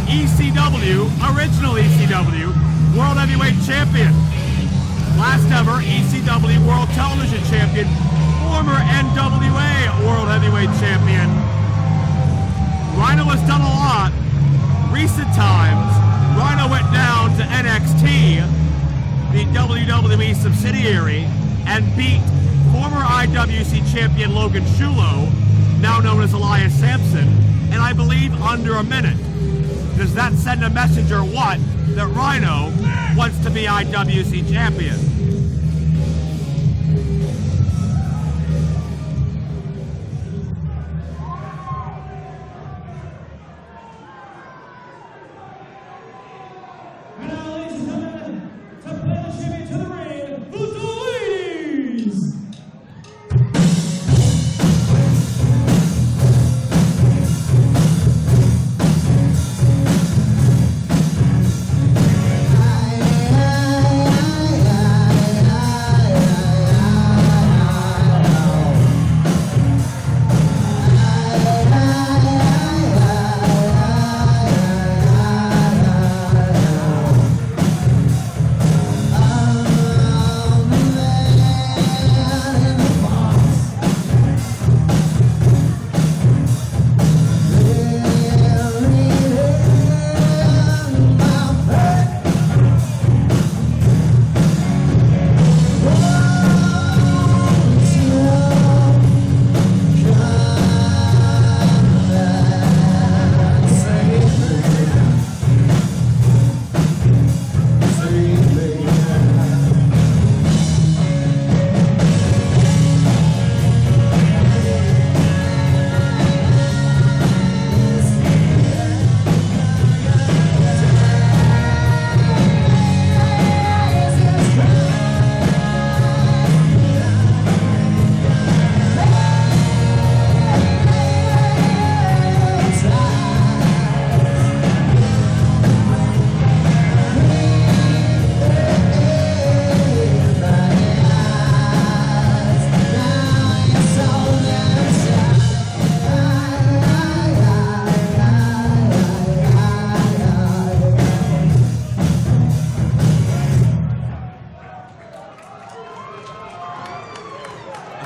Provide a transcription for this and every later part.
ECW, original ECW, World Heavyweight Champion. Last ever ECW World Television Champion, former NWA World Heavyweight Champion. Rhino has done a lot. Recent times, Rhino went down to NXT, the WWE subsidiary, and beat former IWC champion Logan Shulo, now known as Elias Sampson, and I believe under a minute. Does that send a message or what that Rhino wants to be IWC champion?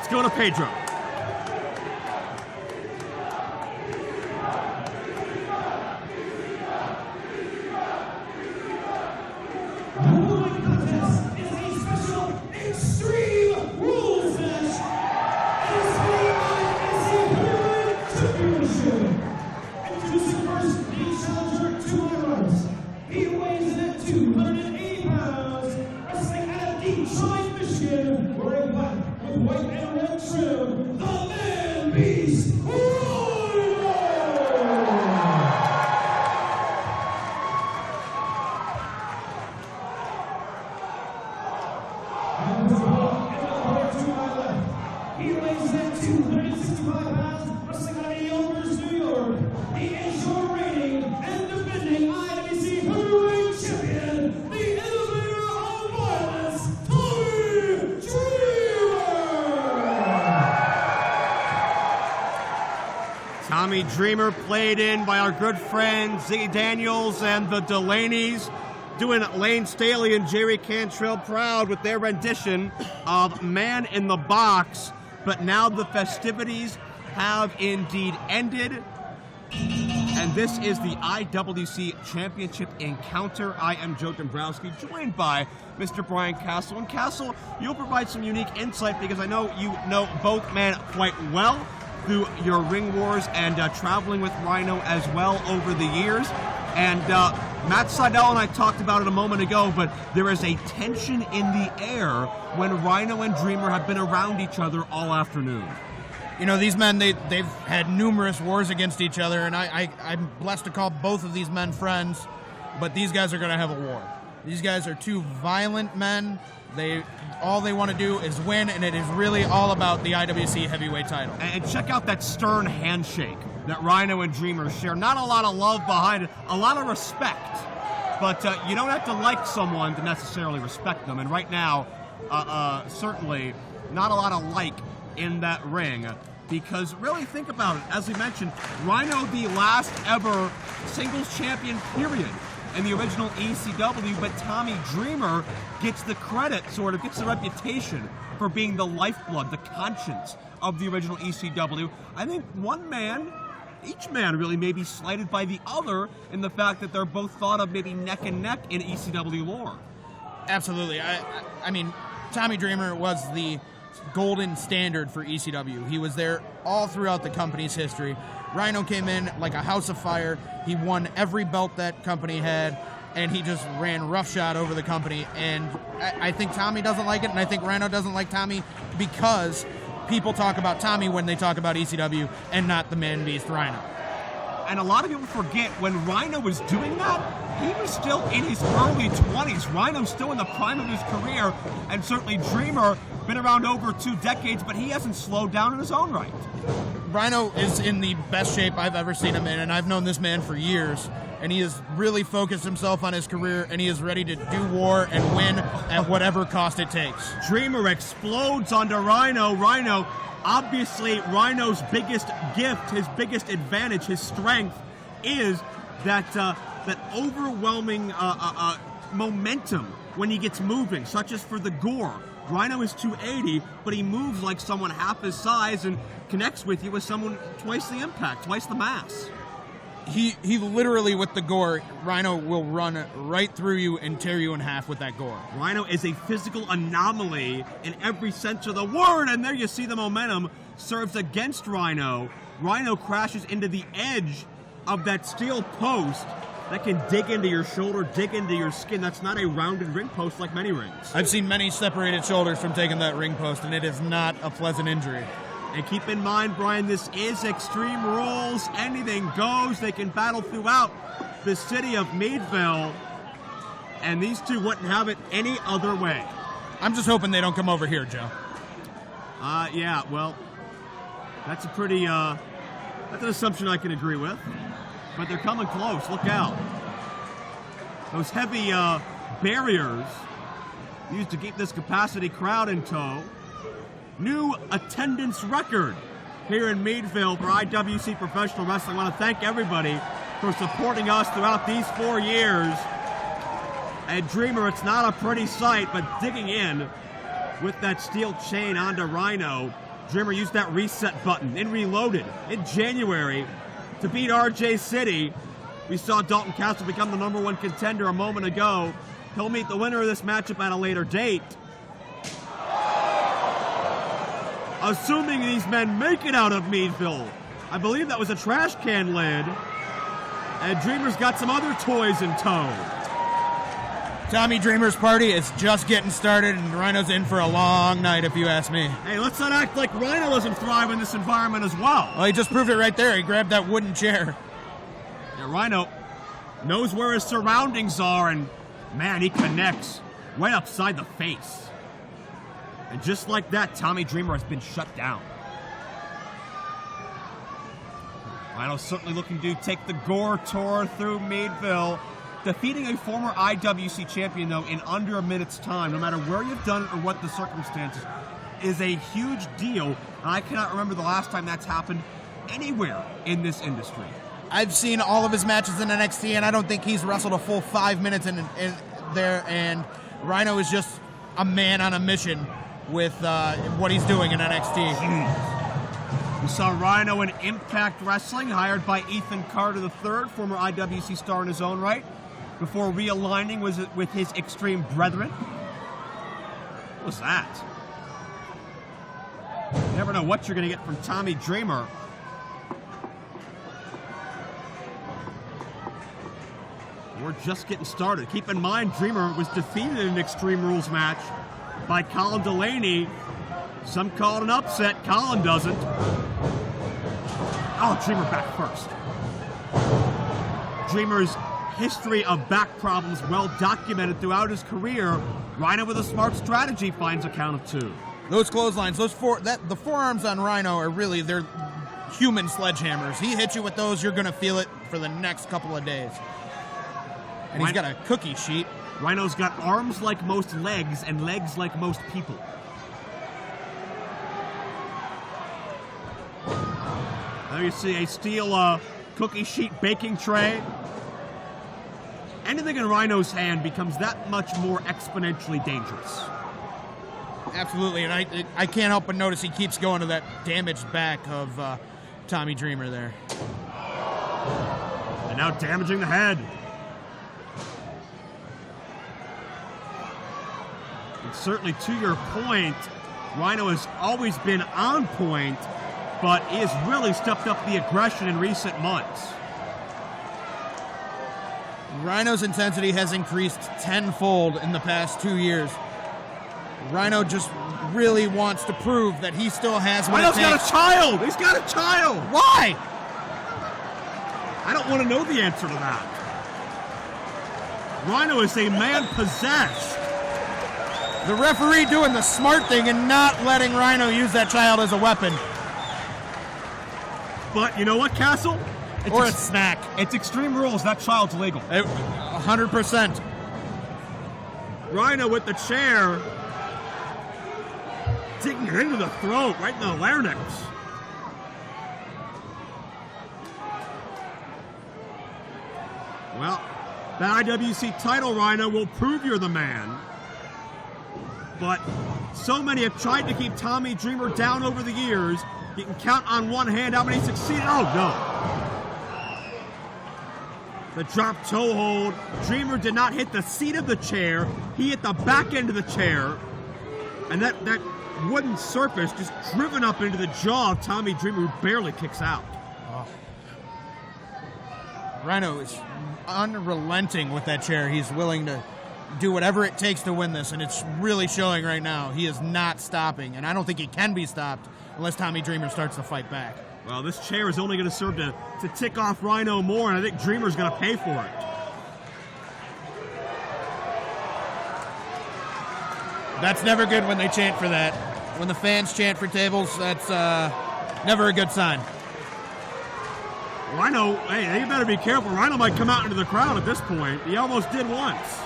Go to Pedro. Tommy Dreamer, played in by our good friend Ziggy Daniels and the Delaney's, doing Lane Staley and Jerry Cantrell proud with their rendition of Man in the Box. But now the festivities have indeed ended, and this is the IWC Championship Encounter. I am Joe Dombrowski, joined by Mr. Brian Castle. And Castle, you'll provide some unique insight because I know you know both men quite well through your ring wars and traveling with Rhino as well over the years. And Matt Seidel and I talked about it a moment ago, but there is a tension in the air when Rhino and Dreamer have been around each other all afternoon. You know, these men, they've had numerous wars against each other, and I'm blessed to call both of these men friends, but these guys are going to have a war. These guys are two violent men. All they want to do is win, and it is really all about the IWC heavyweight title. And check out that stern handshake that Rhino and Dreamer share. Not a lot of love behind it, a lot of respect. But you don't have to like someone to necessarily respect them. And right now, certainly not a lot of like in that ring. Because really think about it, as we mentioned, Rhino the last ever singles champion period in the original ECW, but Tommy Dreamer gets the credit, sort of, gets the reputation for being the lifeblood, the conscience of the original ECW. I think each man really may be slighted by the other in the fact that they're both thought of maybe neck and neck in ECW lore. Absolutely. I mean, Tommy Dreamer was the golden standard for ECW. He was there all throughout the company's history. Rhino came in like a house of fire. He won every belt that company had, and he just ran roughshod over the company. And I think Tommy doesn't like it, and I think Rhino doesn't like Tommy because people talk about Tommy when they talk about ECW and not the man-beast Rhino. And a lot of people forget when Rhino was doing that, he was still in his early 20s. Rhino's still in the prime of his career, and certainly Dreamer, been around over 2 decades, but he hasn't slowed down in his own right. Rhino is in the best shape I've ever seen him in, and I've known this man for years, and he has really focused himself on his career, and he is ready to do war and win at whatever cost it takes. Dreamer explodes onto Rhino. Obviously, Rhino's biggest gift, his biggest advantage, his strength is that overwhelming momentum when he gets moving, such as for the gore. Rhino is 280, but he moves like someone half his size and connects with you with someone twice the impact, twice the mass. He literally, with the gore, Rhino will run right through you and tear you in half with that gore. Rhino is a physical anomaly in every sense of the word, and there you see the momentum serves against Rhino. Rhino crashes into the edge of that steel post that can dig into your shoulder, dig into your skin. That's not a rounded ring post like many rings. I've seen many separated shoulders from taking that ring post, and it is not a pleasant injury. And keep in mind, Brian, this is Extreme Rules. Anything goes. They can battle throughout the city of Meadville, and these two wouldn't have it any other way. I'm just hoping they don't come over here, Joe. Yeah, well, that's a pretty, that's an assumption I can agree with. But they're coming close. Look out. Those heavy barriers used to keep this capacity crowd in tow. New attendance record here in Meadville for IWC Professional Wrestling. I want to thank everybody for supporting us throughout these 4 years. And Dreamer, it's not a pretty sight, but digging in with that steel chain onto Rhino. Dreamer used that reset button in Reloaded in January to beat RJ City. We saw Dalton Castle become the #1 contender a moment ago. He'll meet the winner of this matchup at a later date. Assuming these men make it out of Meadville. I believe that was a trash can lid. And Dreamer's got some other toys in tow. Tommy Dreamer's party is just getting started, and Rhino's in for a long night, if you ask me. Hey, let's not act like Rhino doesn't thrive in this environment as well. Well, he just proved it right there. He grabbed that wooden chair. Yeah, Rhino knows where his surroundings are, and man, he connects right upside the face. And just like that, Tommy Dreamer has been shut down. Rhino's certainly looking to take the gore tour through Meadville. Defeating a former IWC champion, though, in under a minute's time, no matter where you've done it or what the circumstances, is a huge deal. And I cannot remember the last time that's happened anywhere in this industry. I've seen all of his matches in NXT, and I don't think he's wrestled a full 5 minutes in there. And Rhino is just a man on a mission with what he's doing in NXT. We saw Rhino in Impact Wrestling, hired by Ethan Carter III, former IWC star in his own right, before realigning with his Extreme Brethren. What was that? You never know what you're going to get from Tommy Dreamer. We're just getting started. Keep in mind, Dreamer was defeated in an Extreme Rules match by Colin Delaney. Some call it an upset. Colin doesn't. Oh, Dreamer back first. Dreamer's history of back problems well documented throughout his career. Rhino, with a smart strategy, finds a count of 2. Those clotheslines, the forearms on Rhino are really, they're human sledgehammers. He hits you with those, you're going to feel it for the next couple of days. And he's got a cookie sheet. Rhino's got arms like most legs and legs like most people. There you see a steel cookie sheet baking tray. Anything in Rhino's hand becomes that much more exponentially dangerous. Absolutely, and I can't help but notice he keeps going to that damaged back of Tommy Dreamer there. And now damaging the head. And certainly to your point, Rhino has always been on point, but he has really stepped up the aggression in recent months. Rhino's intensity has increased tenfold in the past 2 years. Rhino just really wants to prove that he still has what it takes. Rhino's got a child! He's got a child! Why? I don't want to know the answer to that. Rhino is a man possessed. The referee doing the smart thing and not letting Rhino use that child as a weapon. But you know what, Castle? Or a snack. It's Extreme Rules. That child's legal. 100%. Rhino with the chair. Digging it into the throat, right in the larynx. Well, the IWC title, Rhino, will prove you're the man. But so many have tried to keep Tommy Dreamer down over the years. You can count on one hand how many succeeded. Oh, no. The drop toe hold. Dreamer did not hit the seat of the chair. He hit the back end of the chair. And that wooden surface just driven up into the jaw of Tommy Dreamer, who barely kicks out. Oh. Rhino is unrelenting with that chair. He's willing to do whatever it takes to win this, and it's really showing right now. He is not stopping, and I don't think he can be stopped unless Tommy Dreamer starts to fight back. Well, this chair is only going to serve to tick off Rhino more, and I think Dreamer's going to pay for it. That's never good when they chant for that. When the fans chant for tables, that's never a good sign. Rhino, hey, you better be careful. Rhino might come out into the crowd at this point. He almost did once.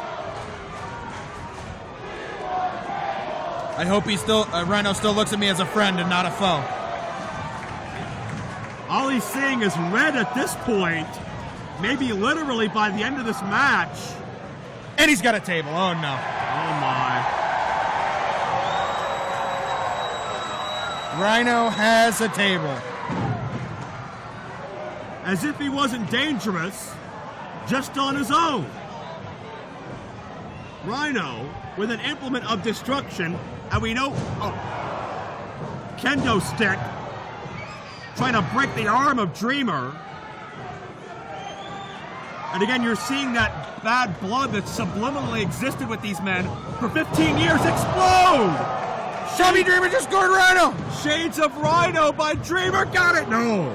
I hope Rhino still looks at me as a friend and not a foe. All he's seeing is red at this point. Maybe literally by the end of this match. And he's got a table. Oh, no. Oh, my. Rhino has a table. As if he wasn't dangerous, just on his own. Rhino with an implement of destruction, and we know, kendo stick, trying to break the arm of Dreamer. And again, you're seeing that bad blood that subliminally existed with these men for 15 years explode! Tommy Dreamer just scored Rhino! Shades of Rhino by Dreamer, got it! No!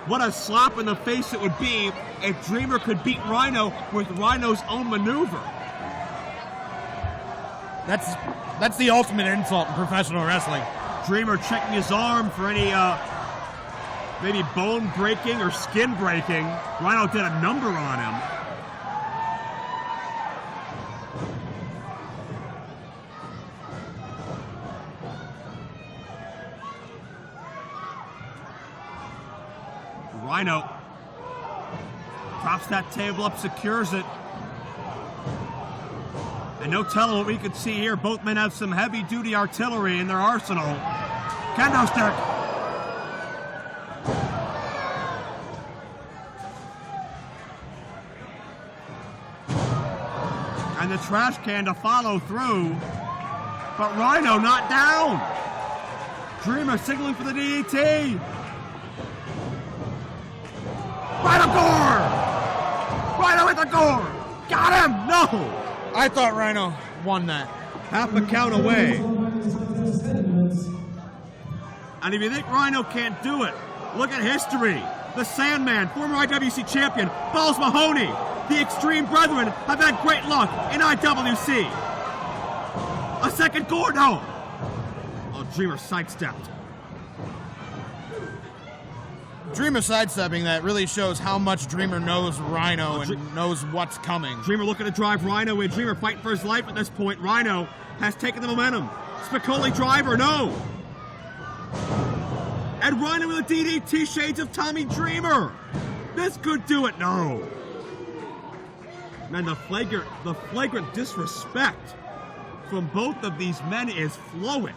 What a slap in the face it would be if Dreamer could beat Rhino with Rhino's own maneuver. That's the ultimate insult in professional wrestling. Dreamer checking his arm for any maybe bone breaking or skin breaking. Rhino did a number on him. Rhino props that table up, secures it. And no telling what we could see here. Both men have some heavy-duty artillery in their arsenal. Kendo stick. And the trash can to follow through. But Rhino not down. Dreamer signaling for the DDT. Rhino gore! Rhino with the gore! Got him! No! I thought Rhino won that. Half a count away. And if you think Rhino can't do it, look at history. The Sandman, former IWC champion, Balls Mahoney, the Extreme Brethren have had great luck in IWC. A second gore? No! Oh, Dreamer sidestepped. Dreamer sidestepping that really shows how much Dreamer knows Rhino and knows what's coming. Dreamer looking to drive Rhino in. Dreamer fighting for his life at this point. Rhino has taken the momentum. Spicoli driver, no. And Rhino with a DDT, shades of Tommy Dreamer. This could do it. No. Man, the flagrant disrespect from both of these men is flowing.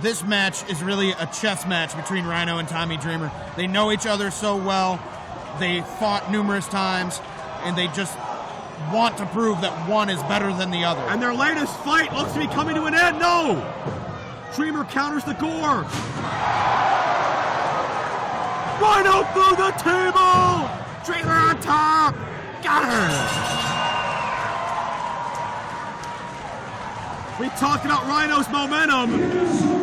This match is really a chess match between Rhino and Tommy Dreamer. They know each other so well. They fought numerous times, and they just want to prove that one is better than the other. And their latest fight looks to be coming to an end. No! Dreamer counters the gore. Rhino through the table! Dreamer on top! Got her! We talked about Rhino's momentum.